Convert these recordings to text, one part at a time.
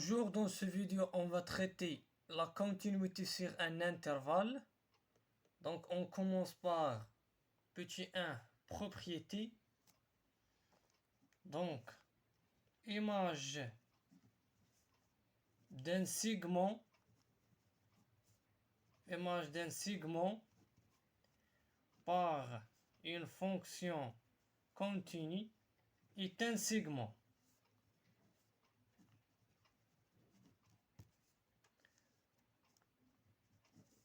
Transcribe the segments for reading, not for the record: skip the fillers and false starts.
Bonjour, dans ce vidéo, on va traiter la continuité sur un intervalle. Donc, on commence par petit 1, propriété. Donc, image d'un segment. Image d'un segment par une fonction continue est un segment.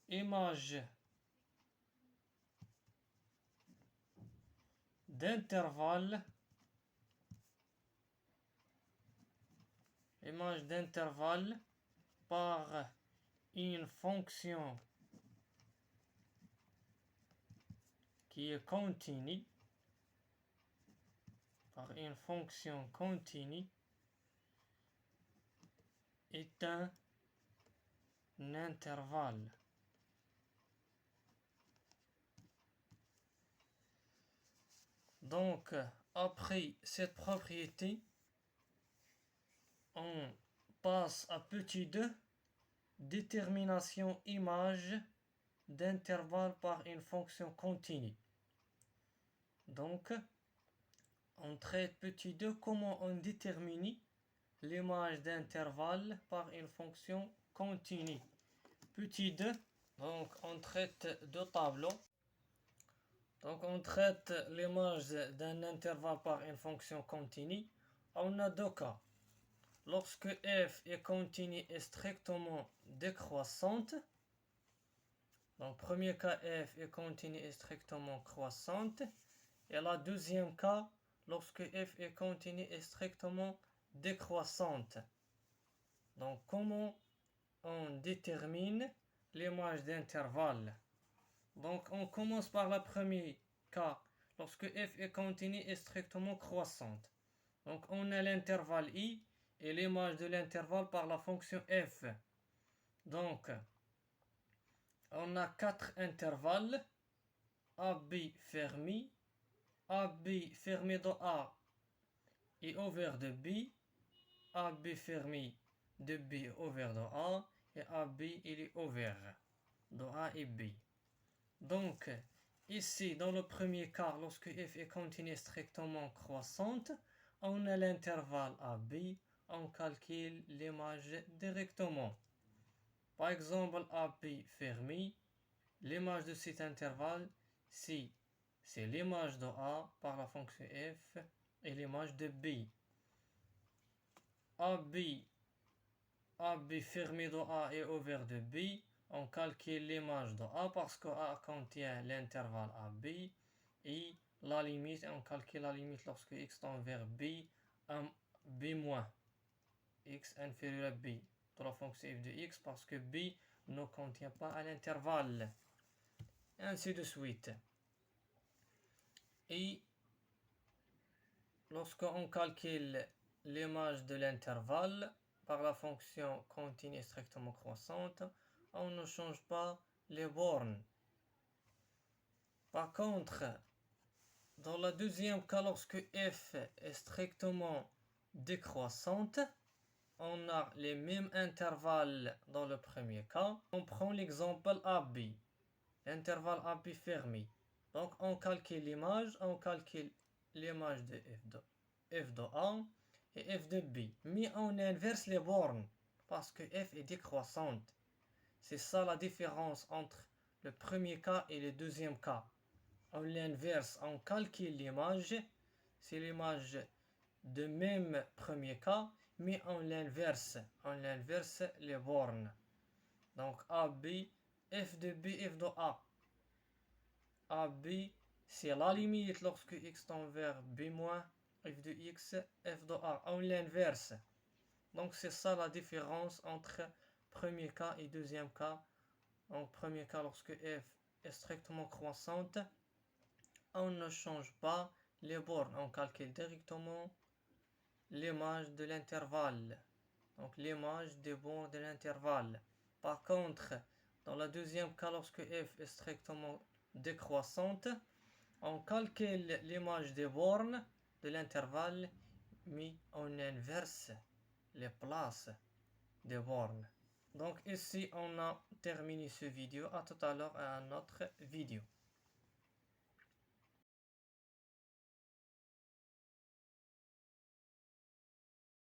Image d'intervalle. Image d'intervalle par une fonction qui est continue. Par une fonction continue est un intervalle. Donc, après cette propriété, on passe à petit 2, détermination image d'intervalle par une fonction continue. Donc, on traite petit 2 comment on détermine l'image d'intervalle par une fonction continue. Petit 2, donc on traite deux tableaux. Donc on traite l'image d'un intervalle par une fonction continue. On a deux cas. Lorsque f est continue et strictement décroissante. Donc premier cas, f est continue et strictement croissante. Et la deuxième cas, lorsque f est continue et strictement décroissante. Donc comment on détermine l'image d'intervalle? Donc on commence par le premier cas, lorsque f est continue et strictement croissante. Donc on a l'intervalle i et l'image de l'intervalle par la fonction f. Donc on a quatre intervalles, AB fermé, AB fermé de A et ouvert de B, AB fermé de B ouvert de A et AB il est ouvert de A et B. Donc, ici, dans le premier cas, lorsque f est continue strictement croissante, on a l'intervalle AB, on calcule l'image directement. Par exemple, AB fermé, l'image de cet intervalle, c'est l'image de A par la fonction f et l'image de B. AB fermé de A et ouvert de B, on calcule l'image de A parce que A contient l'intervalle AB et la limite, on calcule la limite lorsque x tend vers B, B-, x inférieur à B de la fonction f de x parce que B ne contient pas à l'intervalle. Ainsi de suite. Et lorsqu'on calcule l'image de l'intervalle par la fonction continue strictement croissante, on ne change pas les bornes. Par contre, dans le deuxième cas, lorsque f est strictement décroissante, on a les mêmes intervalles dans le premier cas. On prend l'exemple AB, l'intervalle AB fermé. Donc on calcule l'image, de f de A et f de B. Mais on inverse les bornes parce que f est décroissante. C'est ça la différence entre le premier cas et le deuxième cas. On l'inverse, on calcule l'image, c'est l'image de même premier cas, mais on l'inverse les bornes. Donc AB, f de B, f de A. AB, c'est la limite lorsque x tend vers B-, f de x, f de A. On l'inverse. Donc c'est ça la différence entre premier cas et deuxième cas. En premier cas, lorsque f est strictement croissante, on ne change pas les bornes, on calcule directement l'image de l'intervalle. Donc l'image des bornes de l'intervalle. Par contre, dans le deuxième cas, lorsque f est strictement décroissante, on calcule l'image des bornes de l'intervalle, mais on inverse les places. des bornes. Donc ici, on a terminé ce vidéo. À tout à l'heure à un autre vidéo.